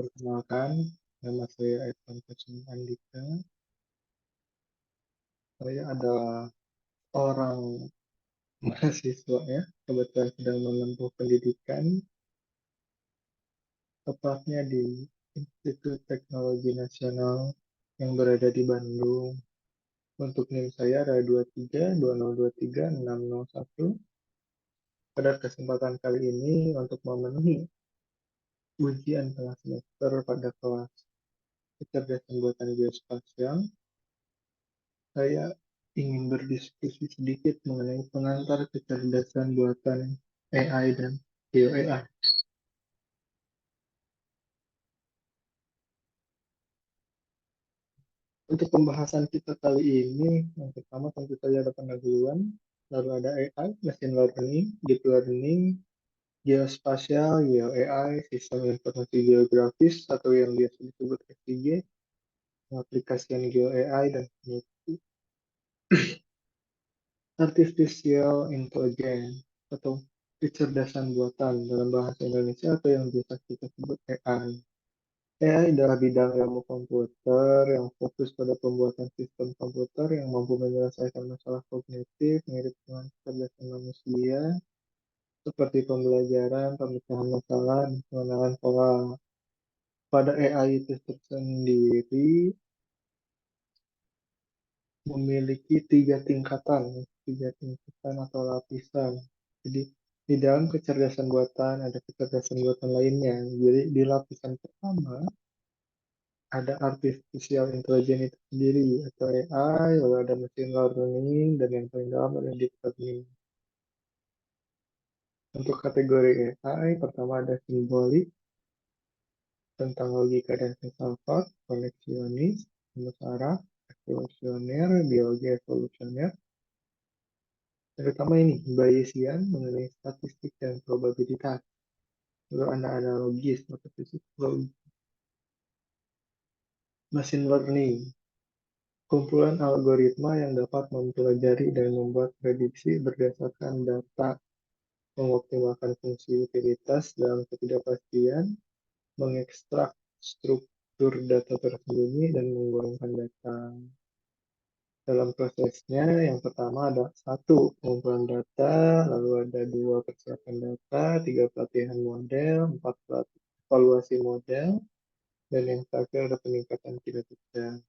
Perkenalkan, nama saya Evan Kacung Andika. Saya adalah orang mahasiswa ya, kebetulan sedang menempuh pendidikan, tepatnya di Institut Teknologi Nasional yang berada di Bandung. Untuk NIM saya adalah 23 2023 6001. Pada kesempatan kali ini untuk memenuhi ujian tengah semester pada kelas kecerdasan buatan geospasial, saya ingin berdiskusi sedikit mengenai pengantar kecerdasan buatan AI dan GeoAI. Untuk pembahasan kita kali ini, yang pertama tentu saja ada pendahuluan, lalu ada AI, machine learning, deep learning, geospasial, GeoAI, sistem informasi geografis atau yang biasa disebut SIG, aplikasian GeoAI, dan artificial intelligence atau kecerdasan buatan dalam bahasa Indonesia atau yang biasa kita sebut AI. AI adalah bidang ilmu komputer yang fokus pada pembuatan sistem komputer yang mampu menyelesaikan masalah kognitif mirip dengan kecerdasan manusia, seperti pembelajaran, pemecahan masalah, dan pengenalan pola. Pada AI itu tersendiri memiliki tiga tingkatan atau lapisan. Jadi di dalam kecerdasan buatan ada kecerdasan buatan lainnya. Jadi di lapisan pertama ada artificial intelligence itu sendiri atau AI, lalu ada machine learning, dan yang paling dalam ada deep learning. Untuk kategori AI, pertama ada simbolik tentang logika dan filsafat, koneksionis, musyawarah, evolusioner, biologi evolusioner. Terutama ini, Bayesian mengenai statistik dan probabilitas. Lalu ada analogis atau psikologi. Machine learning, kumpulan algoritma yang dapat mempelajari dan membuat prediksi berdasarkan data, mengoptimalkan fungsi utilitas dalam ketidakpastian, mengekstrak struktur data tersembunyi, dan menggolongkan data. Dalam prosesnya, yang pertama ada satu pengumpulan data, lalu ada dua persiapan data, tiga pelatihan model, empat evaluasi model, dan yang terakhir ada peningkatan kinerja.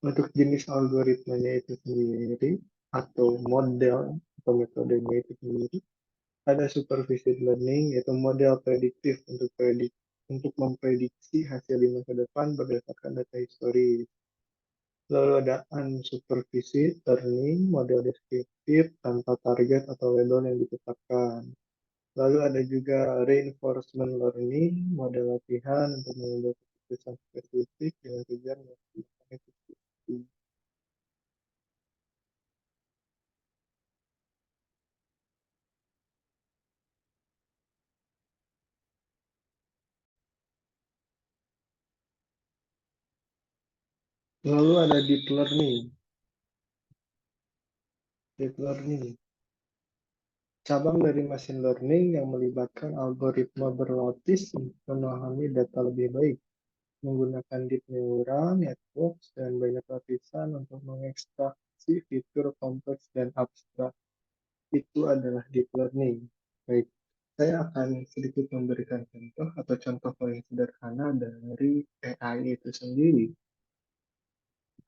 Untuk jenis algoritmanya itu sendiri, atau model atau metodenya itu sendiri, ada supervised learning, yaitu model prediktif untuk memprediksi hasil di masa depan berdasarkan data historis. Lalu ada unsupervised learning, model deskriptif tanpa target atau label yang ditetapkan. Lalu ada juga reinforcement learning, model latihan untuk mengambil keputusan spesifik dengan tujuan melakukan efektivitas. Lalu ada deep learning. Deep learning, cabang dari machine learning yang melibatkan algoritma berlapis untuk memahami data lebih baik, menggunakan deep neural networks dan banyak lapisan untuk mengekstraksi fitur kompleks dan abstrak. Itu adalah deep learning. Baik, saya akan sedikit memberikan contoh atau contoh paling sederhana dari AI itu sendiri.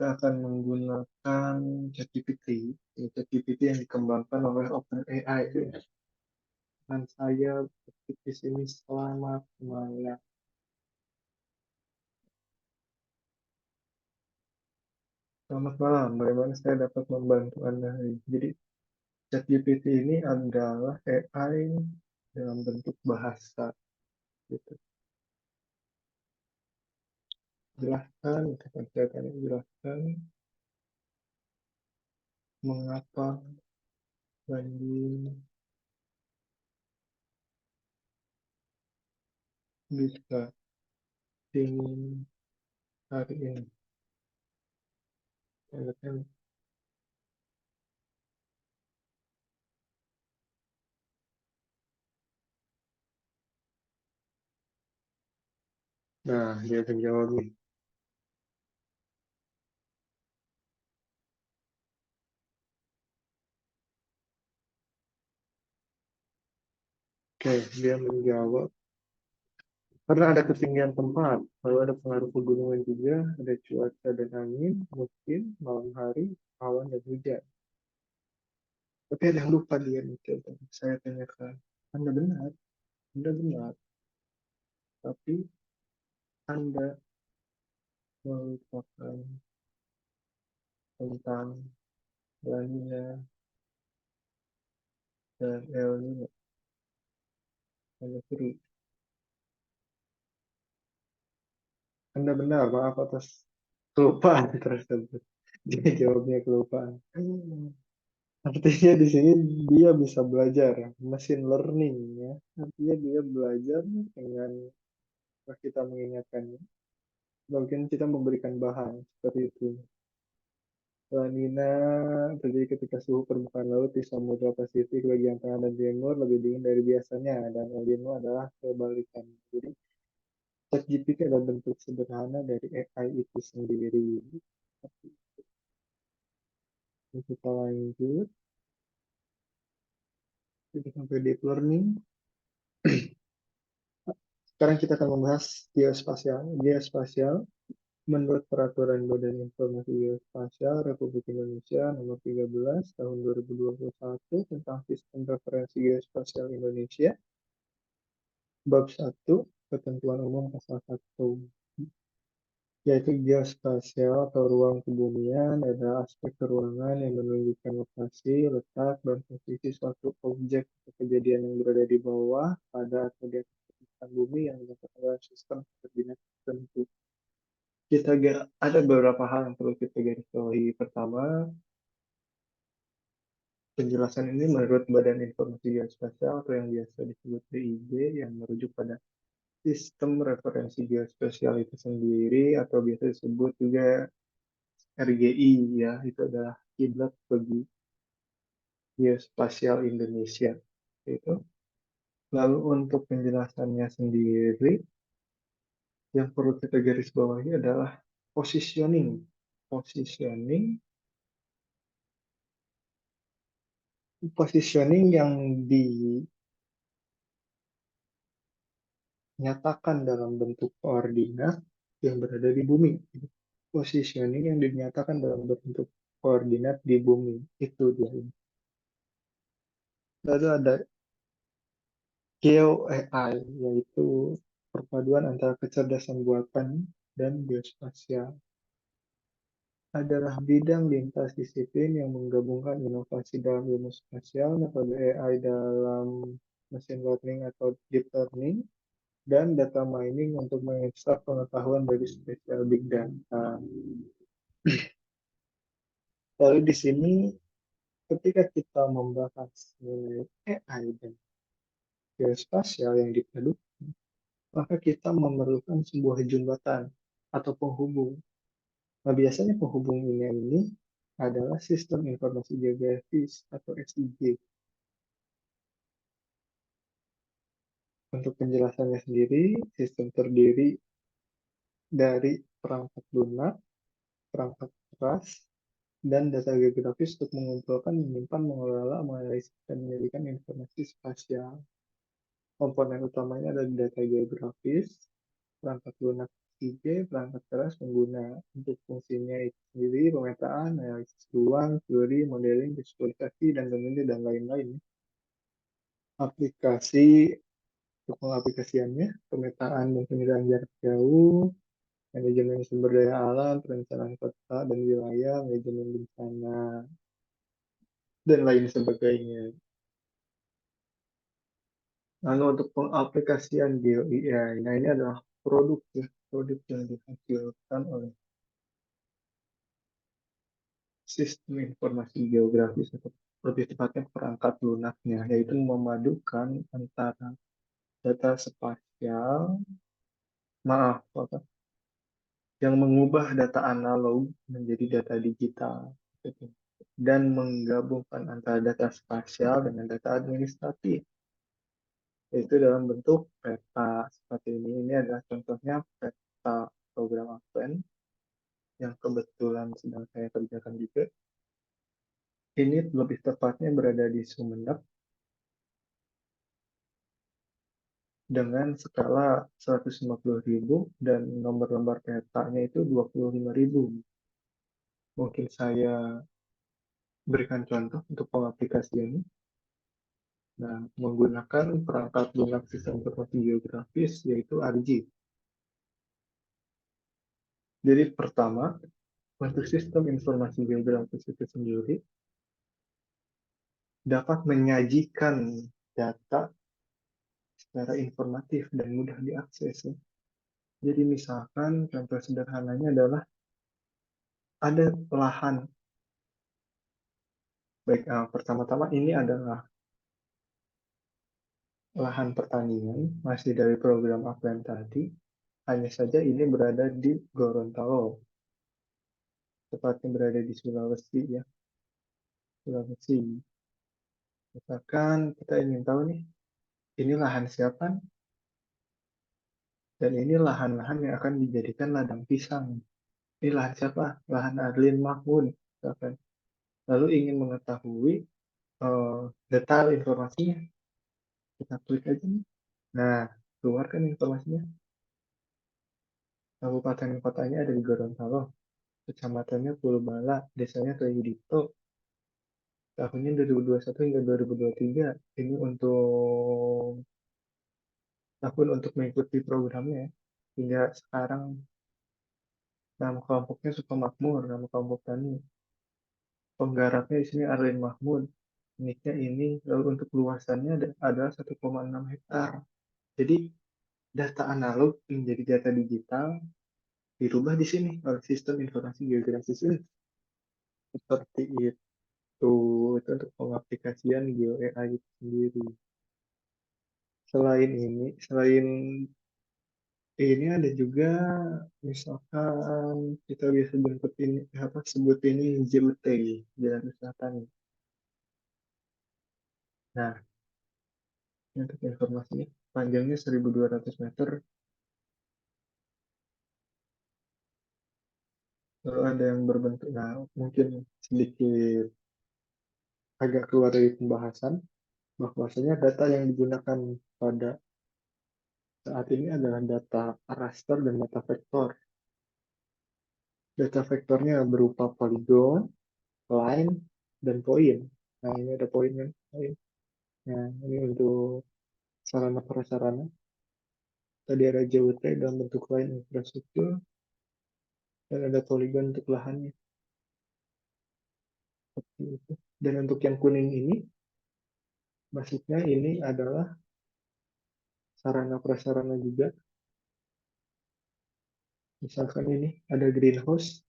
Kita akan menggunakan ChatGPT, ChatGPT yang dikembangkan oleh OpenAI. Dan saya di sini selamat malam. Selamat malam, bagaimana saya dapat membantu Anda hari ini? Jadi, ChatGPT ini adalah AI dalam bentuk bahasa. Gitu. Jelaskan, saya akan jelaskan mengapa Bandung bisa dingin hari ini. Saya Nah, dia menjawab nih. Oke, dia menjawab. Karena ada ketinggian tempat, lalu ada pengaruh pegunungan juga, ada cuaca dan angin, musim, malam hari, awan dan hujan. Tapi ada yang lupa dia nih, coba saya tanyakan. Anda benar, Anda benar, tapi Anda melupakan tentang La Nina dan El Nino. Anda kiri. Anda benar, maaf atas kelupaan tersebut. Dia jawabnya kelupaan. Artinya di sini dia bisa belajar machine learning ya. Artinya dia belajar dengan kita mengingatkannya. Mungkin kita memberikan bahan seperti itu. La Nina terjadi ketika suhu permukaan laut di Samudra Pasifik bagian tengah dan timur lebih dingin dari biasanya, dan El Nino adalah kebalikan. Jadi ChatGPT adalah bentuk sederhana dari AI itu sendiri. Kita lanjut, kita sampai deep learning. Sekarang kita akan membahas geospasial. Geospasial menurut Peraturan Badan Informasi Geospasial Republik Indonesia Nomor 13 Tahun 2021 tentang Sistem Referensi Geospasial Indonesia, Bab 1, Ketentuan Umum Pasal 1, yaitu geospasial atau ruang kebumian adalah aspek keruangan yang menunjukkan lokasi, letak, dan posisi suatu objek atau kejadian yang berada di bawah, pada, atau di atas permukaan bumi yang dilakukan dalam sistem koordinat tertentu. Ada beberapa hal yang perlu kita garis bawahi. Pertama, penjelasan ini menurut Badan Informasi Geospasial atau yang biasa disebut BIG, yang merujuk pada sistem referensi geospasial itu sendiri atau biasa disebut juga RGI, ya, itu adalah kiblat bagi geospasial Indonesia. Itu. Lalu untuk penjelasannya sendiri, yang perlu kita garis bawahi adalah positioning. Positioning, positioning yang dinyatakan dalam bentuk koordinat yang berada di bumi. Positioning yang dinyatakan dalam bentuk koordinat di bumi. Itu dia. Lalu ada Geo AI, yaitu perpaduan antara kecerdasan buatan dan geospasial. Adalah bidang lintas disiplin yang menggabungkan inovasi dalam ilmu spasial, metode AI dalam machine learning atau deep learning, dan data mining untuk mengekstrak pengetahuan dari spesial big data. Lalu di sini ketika kita membahas mengenai AI dan geospasial yang dipadu, maka kita memerlukan sebuah jembatan atau penghubung. Nah, biasanya penghubung ini adalah sistem informasi geografis atau SIG. Untuk penjelasannya sendiri, sistem terdiri dari perangkat lunak, perangkat keras, dan data geografis untuk mengumpulkan, menyimpan, mengelola, menganalisis, dan menjadikan informasi spasial. Komponen utamanya adalah data geografis, perangkat lunak IG, perangkat keras pengguna. Untuk fungsinya itu sendiri, pemetaan, analisis ruang, teori, modeling, visualisasi, dan tentunya dan lain-lain. Aplikasi, untuk pengaplikasiannya, pemetaan dan penilaian jarak jauh, manajemen sumber daya alam, perencanaan kota dan wilayah, manajemen bencana, dan lain sebagainya. Lalu untuk pengaplikasian Geo AI, nah ini adalah produk ya, produk yang dihasilkan oleh sistem informasi geografis atau lebih tepatnya perangkat lunaknya, yaitu memadukan antara data spasial, maaf, yang mengubah data analog menjadi data digital, gitu, dan menggabungkan antara data spasial dengan data administratif. yaitu dalam bentuk peta seperti ini. Ini adalah contohnya peta program Advent yang kebetulan sedang saya kerjakan juga. Ini lebih tepatnya berada di Sumeneb dengan skala 150.000 dan nomor lembar petanya itu 25.000. Mungkin saya berikan contoh untuk pengaplikasiannya. Nah, menggunakan perangkat lunak sistem informasi geografis yaitu ARGIS. Jadi pertama, untuk sistem informasi geografis itu sendiri dapat menyajikan data secara informatif dan mudah diakses, ya. Jadi misalkan contoh sederhananya adalah ada lahan. Baik, pertama-tama ini adalah lahan pertanian, masih dari program Aplen tadi. Hanya saja ini berada di Gorontalo, tepatnya berada di Sulawesi, ya, Sulawesi. Misalkan kita ingin tahu nih, ini lahan siapa? Dan ini lahan-lahan yang akan dijadikan ladang pisang. Ini lahan siapa? Lahan Arlin Mahmud, misalkan. Lalu ingin mengetahui detail informasinya, kita klik aja nih. Nah, keluarkan informasinya. Kabupaten kotanya ada di Gorontalo, kecamatannya Purubala, desanya Toyidito, tahunnya 2021 hingga 2023. Ini untuk tahun untuk mengikuti programnya, ya. Hingga sekarang nama kelompoknya Sukamakmur, nama kelompok tani. Penggarapnya di sini Arlin Mahmud. Nicknya ini, lalu untuk luasannya adalah 1,6 hektar. Jadi data analog menjadi data digital dirubah di sini oleh sistem informasi geografis ini. Seperti itu untuk pengaplikasian Geo AI itu sendiri. Selain ini ada juga misalkan kita bisa sebut ini JUT, Jalan Usaha Tani. Nah, untuk informasinya panjangnya 1.200 meter, lalu ada yang berbentuk, nah mungkin sedikit agak keluar dari pembahasan, bahwasanya data yang digunakan pada saat ini adalah data raster dan data vektor. Data vektornya berupa poligon, line, dan poin. Nah, ini ada poin kan? Poin. Nah, ini untuk sarana prasarana. Tadi ada JWT dalam bentuk line infrastruktur, dan ada poligon untuk lahannya. Seperti itu. Dan untuk yang kuning ini, maksudnya ini adalah sarana prasarana juga. Misalkan ini ada greenhouse,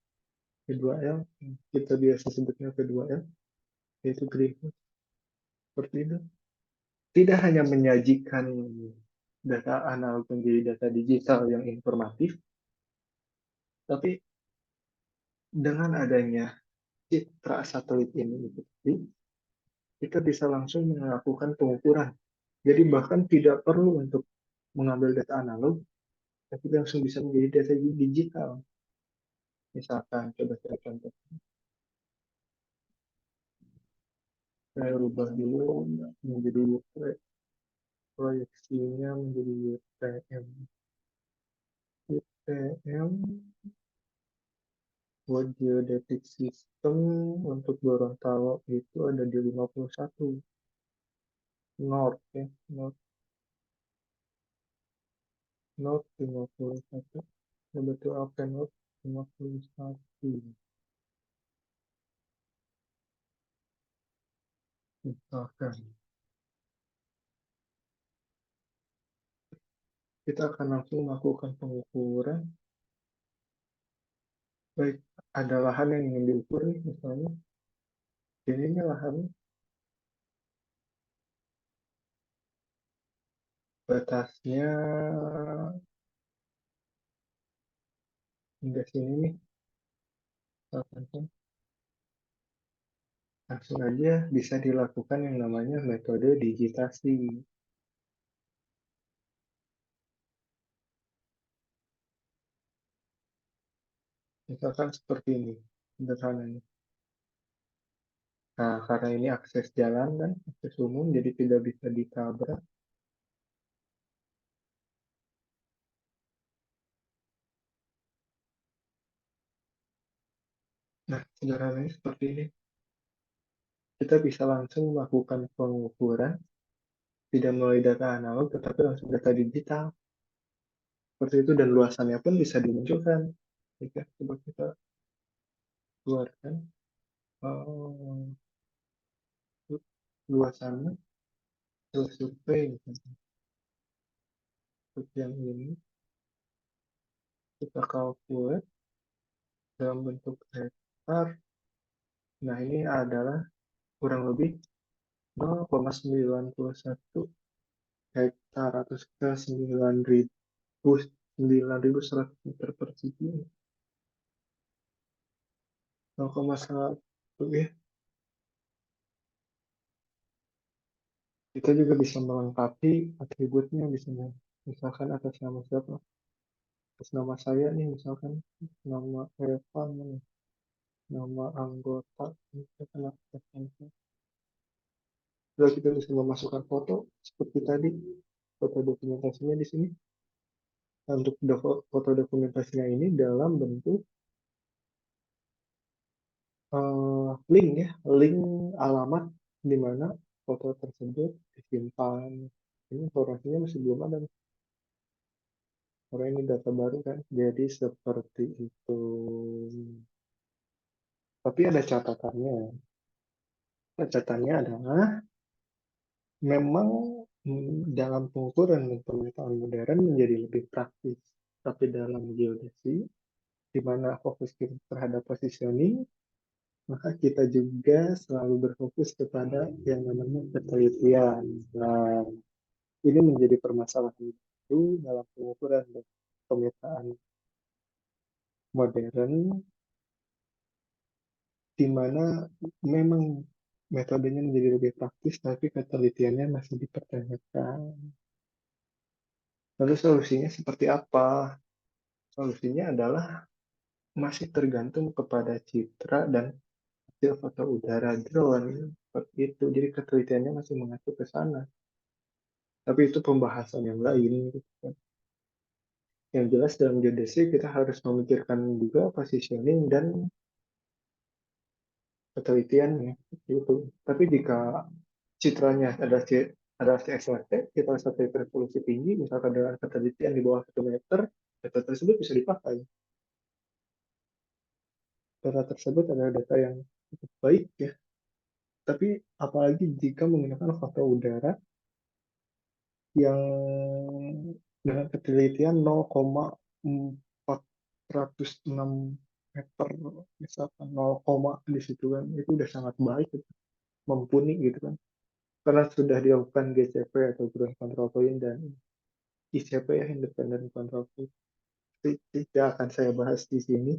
P2L, kita biasa sebutnya P2L, yaitu greenhouse. Seperti itu. Tidak hanya menyajikan data analog menjadi data digital yang informatif, tapi dengan adanya citra satelit ini, kita bisa langsung melakukan pengukuran. Jadi bahkan tidak perlu untuk mengambil data analog, tapi langsung bisa menjadi data digital. Misalkan, coba saya contoh. Saya rubah dulu menjadi proyeksinya menjadi UTM. UTM buat geodetic system untuk Gorontalo itu ada di 51 North, ya, North 51. Ya betul, apa North 51. Misalkan kita akan langsung melakukan pengukuran. Baik, ada lahan yang ingin diukur nih, misalnya ini lahan batasnya hingga sini nih, misalkan. Langsung aja bisa dilakukan yang namanya metode digitasi. Misalkan seperti ini, sederhananya. Nah, karena ini akses jalan kan, akses umum, jadi tidak bisa ditabrak. Nah, sederhananya seperti ini. Kita bisa langsung melakukan pengukuran, tidak melalui data analog, tetapi langsung data digital. Seperti itu, dan luasannya pun bisa dimunculkan. Jika coba kita keluarkan eh, luasannya, terus survei, misalnya. Seperti yang ini, kita calculate dalam bentuk hektar. Nah, ini adalah kurang lebih 0,91 hektar atau sekitar 9.100 meter persegi. 0,1 ya. Kita juga bisa melengkapi atributnya, bisa misalkan atas nama siapa, atas nama saya nih, misalkan nama Evan nih, nama anggota, misalkan atas nama saya. Lalu kita bisa memasukkan foto seperti tadi, foto dokumentasinya di sini. Nah, untuk foto dokumentasinya ini dalam bentuk link ya, link alamat di mana foto tersebut disimpan. Ini informasinya masih belum ada, karena ini data baru kan. Jadi seperti itu. Tapi ada catatannya. Catatannya adalah memang dalam pengukuran dan pemetaan modern menjadi lebih praktis. Tapi dalam geodesi, di mana fokus kita terhadap positioning, maka kita juga selalu berfokus kepada yang namanya ketelitian. Nah, ini menjadi permasalahan itu dalam pengukuran dan pemetaan modern, di mana memang metodenya menjadi lebih praktis, tapi ketelitiannya masih dipertanyakan. Lalu solusinya seperti apa? Solusinya adalah masih tergantung kepada citra dan hasil foto udara drone. Seperti itu. Jadi ketelitiannya masih mengacu ke sana. Tapi itu pembahasan yang lain, gitu kan. Yang jelas dalam geodesi kita harus memikirkan juga positioning dan ketelitiannya gitu. Tapi jika citranya ada CSRT, kita satelit resolusi tinggi, misalkan dengan ketelitian di bawah 1 meter, data tersebut bisa dipakai. Data tersebut adalah data yang cukup baik ya. Tapi apalagi jika menggunakan foto udara yang dengan ketelitian 0,406 meter, misalkan 0, di situ kan, itu udah sangat baik, mumpuni gitu kan. Karena sudah dilakukan GCP atau Ground Control Point dan ICP ya, Independent Control Point. Tidak akan saya bahas di sini,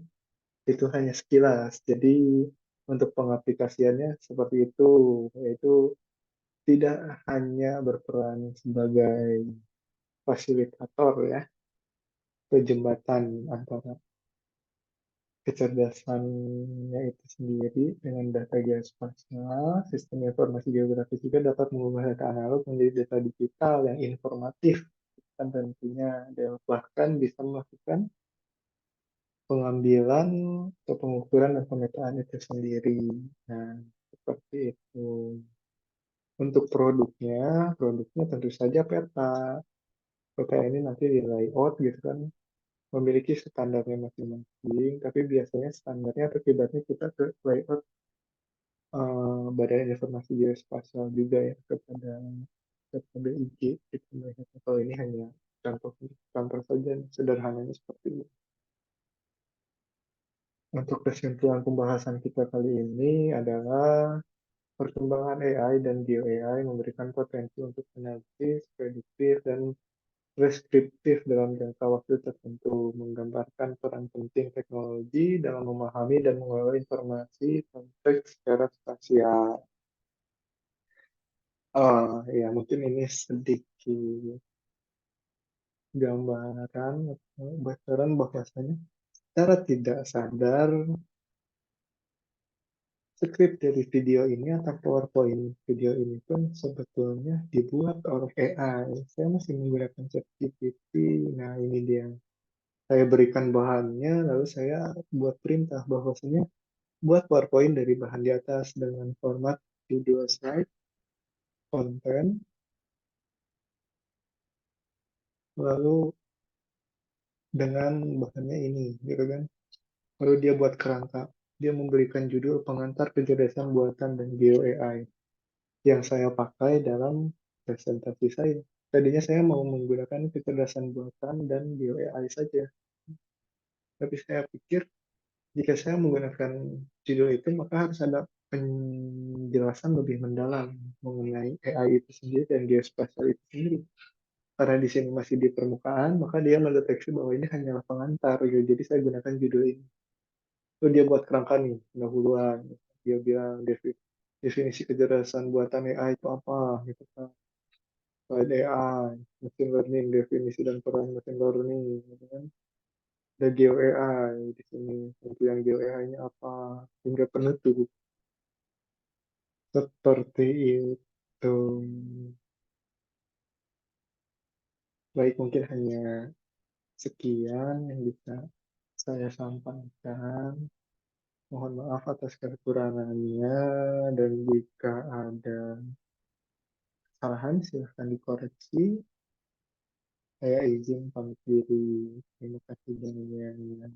itu hanya sekilas. Jadi untuk pengaplikasiannya seperti itu, yaitu tidak hanya berperan sebagai fasilitator ya, atau jembatan antara kecerdasannya itu sendiri dengan data geospasial, sistem informasi geografis juga dapat mengubah data analog menjadi data digital yang informatif, dan tentunya bahkan bisa melakukan pengambilan atau pengukuran dan pemetaan itu sendiri. Nah, seperti itu. Untuk produknya tentu saja peta. Peta ini nanti di layout gitu kan, memiliki standarnya masing-masing, tapi biasanya standarnya atau kiblatnya kita ke layout Badan Informasi Geospasial juga ya, kepada BIG gitu. Kalau ini hanya contoh saja, sederhananya seperti itu. Untuk kesimpulan pembahasan kita kali ini adalah perkembangan AI dan Geo AI memberikan potensi untuk analisis, prediktif, dan preskriptif dalam jangka waktu tertentu, menggambarkan peran penting teknologi dalam memahami dan mengelola informasi konteks secara spasial. Ya, mungkin ini sedikit gambaran, bocoran bahwasanya Secara tidak sadar, skrip dari video ini atau PowerPoint video ini pun sebetulnya dibuat oleh AI. Saya masih menggunakan ChatGPT. Nah, ini dia. Saya berikan bahannya, lalu saya buat perintah bahwasanya buat PowerPoint dari bahan di atas dengan format video slide, konten, lalu dengan bahannya ini, gitu kan. Lalu dia buat kerangka. Dia memberikan judul pengantar kecerdasan buatan dan bio AI yang saya pakai dalam presentasi saya. Tadinya saya mau menggunakan kecerdasan buatan dan bio AI saja, tapi saya pikir jika saya menggunakan judul itu, maka harus ada penjelasan lebih mendalam mengenai AI itu sendiri dan geospasial itu sendiri. Karena di sini masih di permukaan, maka dia mendeteksi bahwa ini hanyalah pengantar, gitu. Jadi saya gunakan judul ini. Lalu dia buat kerangka nih, pendahuluan. Dia bilang definisi kecerdasan buatan AI itu apa, gitu kan. Applied AI, machine learning, definisi dan peran machine learning, gitu kan. Ada Geo AI di sini, untuk yang Geo AI-nya apa, hingga penutup. Seperti itu. Baik, mungkin hanya sekian yang bisa saya sampaikan. Mohon maaf atas kekurangannya, dan jika ada kesalahan silahkan dikoreksi. Saya izin pamit diri. Terima kasih banyak.